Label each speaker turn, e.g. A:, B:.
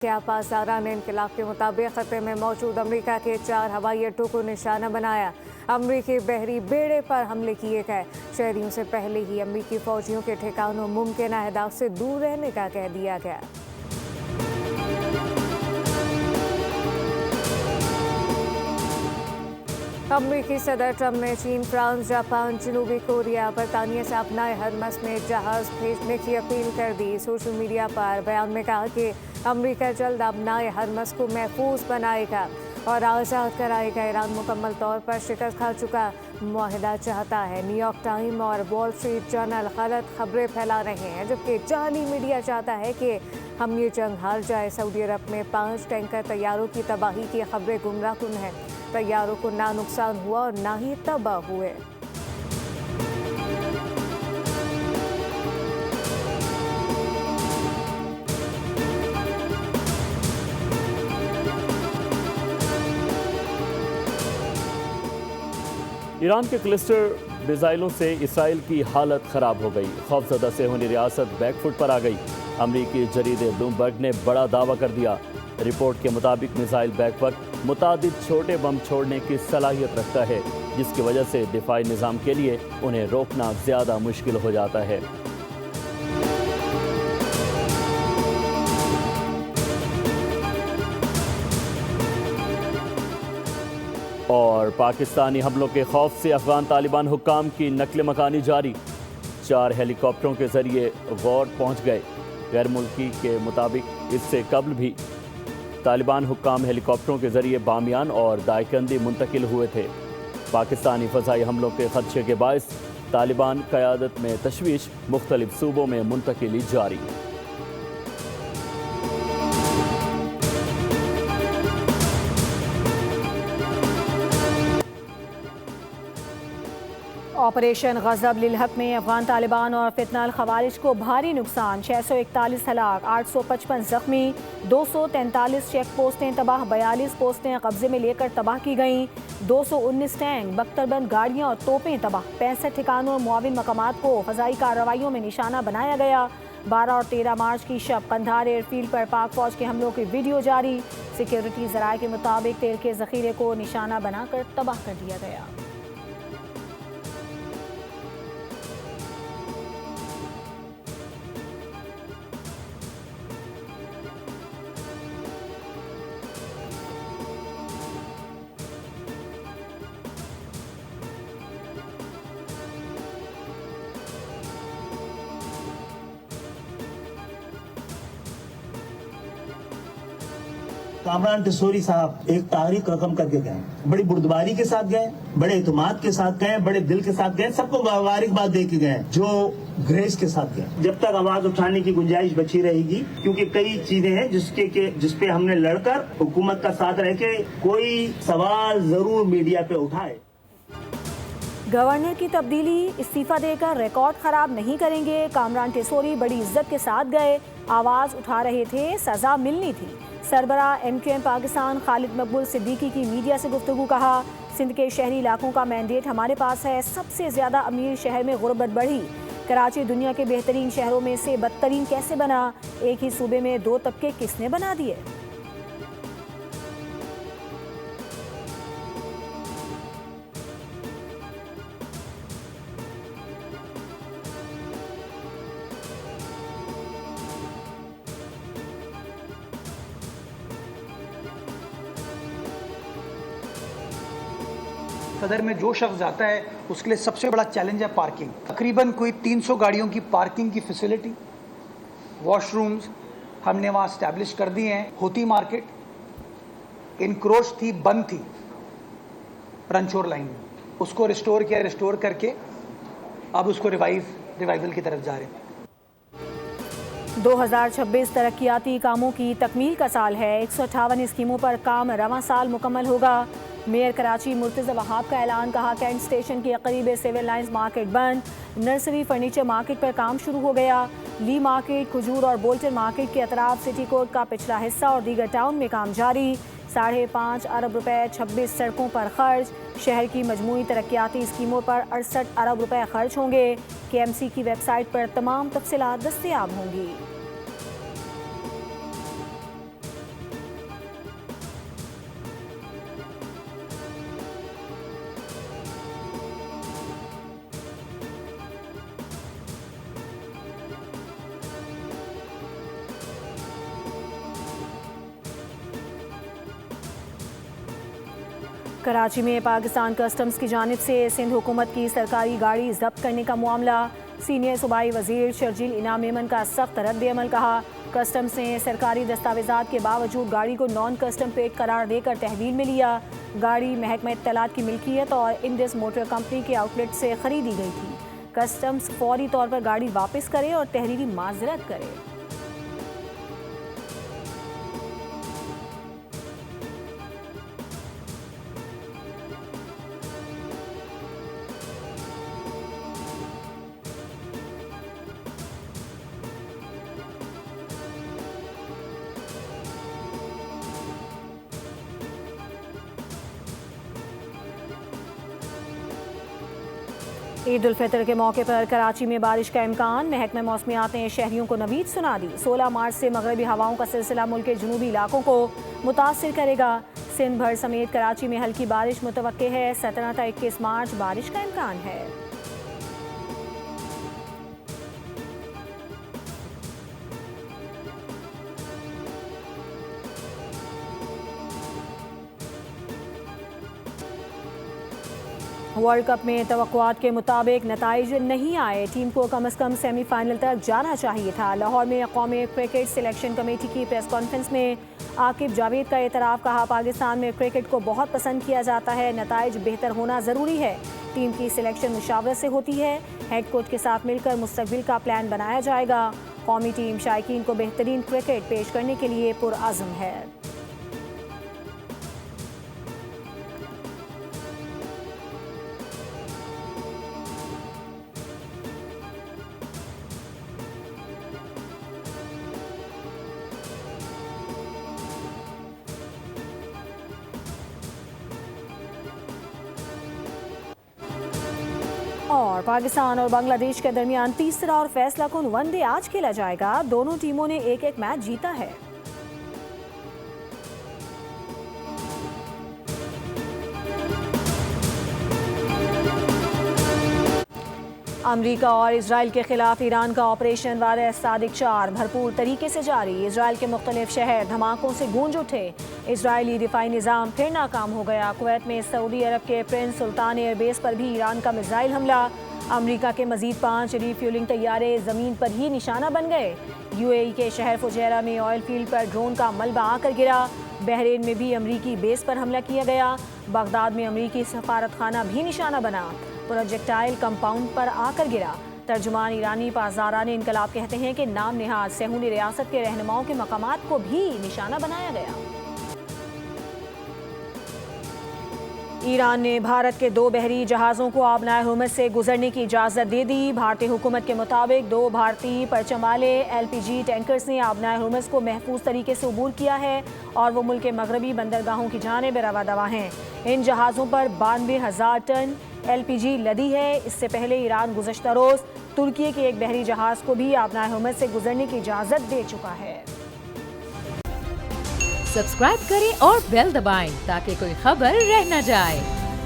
A: क्या पासारान इनकलाब के मुताबिक खत्े में मौजूद अमेरिका के 4 हवाई अड्डों को निशाना बनाया। अमेरिकी बहरी बेड़े पर हमले किए गए। शहरियों से पहले ही अमेरिकी फौजियों के ठिकानों मुमकिन अहदाफ से दूर रहने का कह दिया गया। अमेरिकी सदर ट्रंप ने चीन, फ्रांस, जापान, जनूबी कोरिया, बरतानिया से अपनाए हरमस में जहाज भेजने की अपील कर दी। सोशल मीडिया पर बयान में कहा कि अमेरिका जल्द अपनाए हरमस को महफूज बनाएगा और आज़ाद कराएगा। ईरान मुकम्मल तौर पर शिकस्त खा चुका मुआहिदा चाहता है। न्यूयॉर्क टाइम और वॉल स्ट्रीट जर्नल गलत खबरें फैला रहे हैं, जबकि जानी मीडिया चाहता है कि हम ये जंग हार जाए। सऊदी अरब में 5 टैंकर तैयारों की तबाही की खबरें गुमराहकुन हैं। तैयारों को ना नुकसान हुआ और ना ही तबाह हुए।
B: ईरान के क्लस्टर मिसाइलों से इसराइल की हालत खराब हो गई। खौफजदा से होनी रियासत बैकफुट पर आ गई। अमरीकी जरीदे ब्लूमबर्ग ने बड़ा दावा कर दिया। रिपोर्ट के मुताबिक मिसाइल बैकवर्क मुतादिद छोटे बम छोड़ने की सलाहियत रखता है, जिसकी वजह से दिफाई निज़ाम के लिए उन्हें रोकना ज़्यादा मुश्किल हो जाता है। और पाकिस्तानी हमलों के खौफ से अफगान तालिबान हुक्काम की नकल मकानी जारी। 4 हेलीकॉप्टरों के जरिए गौर पहुंच गए। गैर मुल्की के मुताबिक इससे कबल भी तालिबान हुक्काम हेलीकॉप्टरों के जरिए बामियान और दायकंदी मुंतकिल हुए थे। पाकिस्तानी फ़ज़ाई हमलों के खदशे के बायस तालिबान क़यादत में तशवीश, मुख्तलिफ सूबों में मुंतकिली जारी।
C: ऑपरेशन गज़ब लिल हक में अफगान तालिबान और फितनाल खवारिज को भारी नुकसान। 641 हलाक, 855 जख्मी, 243 चेक पोस्टें तबाह, 42 पोस्टें कब्जे में लेकर तबाह की गईं, 219 टैंक, बख्तरबंद गाड़ियाँ और तोपें तबाह। 65 ठिकानों और मुआविन मकामात को फ़ज़ाई कार्रवाइयों में निशाना बनाया गया। 12 और 13 मार्च की शब कंधार एयरफील्ड पर पाक फौज के हमलों की वीडियो जारी। सिक्योरिटी ज़राए के मुताबिक तेल के ज़ख़ीरे को निशाना बनाकर तबाह कर दिया गया।
D: कामरान टिसोरी साहब एक तारीख रकम करके गए, बड़ी बुर्दबारी के साथ गए, बड़े इत्मीनान के साथ गए, बड़े दिल के साथ गए, सबको मुबारकबाद दे के गए, जो ग्रेस के साथ गए। जब तक आवाज उठाने की गुंजाइश बची रहेगी, क्योंकि कई चीजें हैं जिसपे हमने लड़कर हुकूमत का साथ रह के कोई सवाल जरूर मीडिया पे उठाए।
C: गवर्नर की तब्दीली, इस्तीफा देकर रिकॉर्ड खराब नहीं करेंगे। कामरान टिसोरी बड़ी इज्जत के साथ गए, आवाज उठा रहे थे, सजा मिलनी थी। सरबरा MQM पाकिस्तान खालिद मकबूल सिद्दीकी की मीडिया से गुफ्तगू। कहा, सिंध के शहरी इलाकों का मैंडेट हमारे पास है। सबसे ज़्यादा अमीर शहर में गुर्बत बढ़ी। कराची दुनिया के बेहतरीन शहरों में से बदतरीन कैसे बना? एक ही सूबे में 2 तबके किसने बना दिए?
E: सदर में जो शख्स जाता है उसके लिए सबसे बड़ा चैलेंज है पार्किंग। तकरीबन कोई 300 गाड़ियों की पार्किंग की फैसिलिटी, वॉशरूम्स हमने वहाँ इस्टेब्लिश कर दिए हैं। होती मार्केट इनक्रोच थी, बंद थी रंचोर लाइन में, उसको रिस्टोर किया, रिस्टोर करके अब उसको रिवाइवल की तरफ जा रहे हैं।
C: 2026 तरक्याती कामों की तकमील का साल है। 158 स्कीमों पर काम रवां साल मुकम्मल होगा। मेयर कराची मुर्तज़ा वहाब का ऐलान। कहा, कैंट स्टेशन के करीब सिविल लाइंस मार्केट बंद, नर्सरी फर्नीचर मार्केट पर काम शुरू हो गया। ली मार्केट, खजूर और बोल्टन मार्केट के अतराफ सिटी कोर्ट का पिछला हिस्सा और दीगर टाउन में काम जारी। 5.5 अरब रुपए 26 सड़कों पर खर्च। शहर की मजमूई तरक्याती स्कीमों पर 68 अरब रुपए खर्च होंगे। KMC की वेबसाइट पर तमाम तफसीलात दस्तयाब होंगी। कराची में पाकिस्तान कस्टम्स की जानिब से सिंध हुकूमत की सरकारी गाड़ी जब्त करने का मामला। सीनियर सूबाई वजीर शर्जील इनाम मेमन का सख्त रद्द-ए-अमल। कहा कस्टम्स ने सरकारी दस्तावेजात के बावजूद गाड़ी को नॉन कस्टम पेड करार देकर तहवील में लिया। गाड़ी महकमा इत्तलात की मिल्कियत और इंडस मोटर कंपनी के आउटलेट से खरीदी गई थी। कस्टम्स फौरी तौर पर गाड़ी वापस करे और तहरीरी माजरत करे। ईद उल फितर के मौके पर कराची में बारिश का इम्कान। महकमा मौसमियात ने शहरियों को नवीद सुना दी। 16 मार्च से मगरबी हवाओं का सिलसिला मुल्क के जनूबी इलाकों को मुतासिर करेगा। सिंध भर समेत कराची में हल्की बारिश मुतवक्के है। 17 से 21 मार्च बारिश का इम्कान है। वर्ल्ड कप में तवक्कुआत के मुताबिक नताइज नहीं आए। टीम को कम से कम सेमीफाइनल तक जाना चाहिए था। लाहौर में कौमी क्रिकेट सिलेक्शन कमेटी की प्रेस कॉन्फ्रेंस में आकिब जावेद का एतराफ़। कहा पाकिस्तान में क्रिकेट को बहुत पसंद किया जाता है, नताइज बेहतर होना ज़रूरी है। टीम की सिलेक्शन मुशावरत से होती है। हेड कोच के साथ मिलकर मुस्तकबिल का प्लान बनाया जाएगा। कौमी टीम शायकीन को बेहतरीन क्रिकेट पेश करने के लिए पुरअज़्म है। और पाकिस्तान और बांग्लादेश के दरमियान तीसरा और फैसला कुन वनडे आज खेला जाएगा। दोनों टीमों ने एक एक मैच जीता है। अमेरिका और इजराइल के खिलाफ ईरान का ऑपरेशन वारिस सादिक 4 भरपूर तरीके से जारी। इजराइल के मुख्तलिफ शहर धमाकों से गूंज उठे। इजरायली दिफाई निज़ाम फिर नाकाम हो गया। कुवैत में सऊदी अरब के प्रिंस सुल्तान एयरबेस पर भी ईरान का मिसाइल हमला। अमेरिका के मजीद 5 रिफ्यूलिंग तैयारे ज़मीन पर ही निशाना बन गए। यूएई के शहर फुजैरा में ऑयल फील्ड पर ड्रोन का मलबा आकर गिरा। बहरीन में भी अमरीकी बेस पर हमला किया गया। बगदाद में अमरीकी सफारत खाना भी निशाना बना। प्रोजेक्टाइल कंपाउंड पर आकर गिरा। तर्जुमान ईरानी पाज़ाराने इनकलाब कहते हैं कि नाम निहाद सहूनी रियासत के रहनुमाओं के मकामात को भी निशाना बनाया गया। ईरान ने भारत के 2 बहरी जहाज़ों को आबनाए हुर्मुज़ से गुजरने की इजाज़त दे दी। भारतीय हुकूमत के मुताबिक 2 भारतीय परचम वाले LPG टैंकर्स ने आबनाए हुर्मुज़ को महफूज तरीके से अबूर किया है और वो मुल्क के मगरबी बंदरगाहों की जानिब रवा दवा हैं। इन जहाज़ों पर 92,000 टन LPG लदी है। इससे पहले ईरान गुज़श्ता रोज़ तुर्की के एक बहरी जहाज़ को भी आबनाए हुर्मुज़ से गुजरने की इजाज़त दे चुका है।
F: सब्सक्राइब करें और बेल दबाएं ताकि कोई खबर रह न जाए।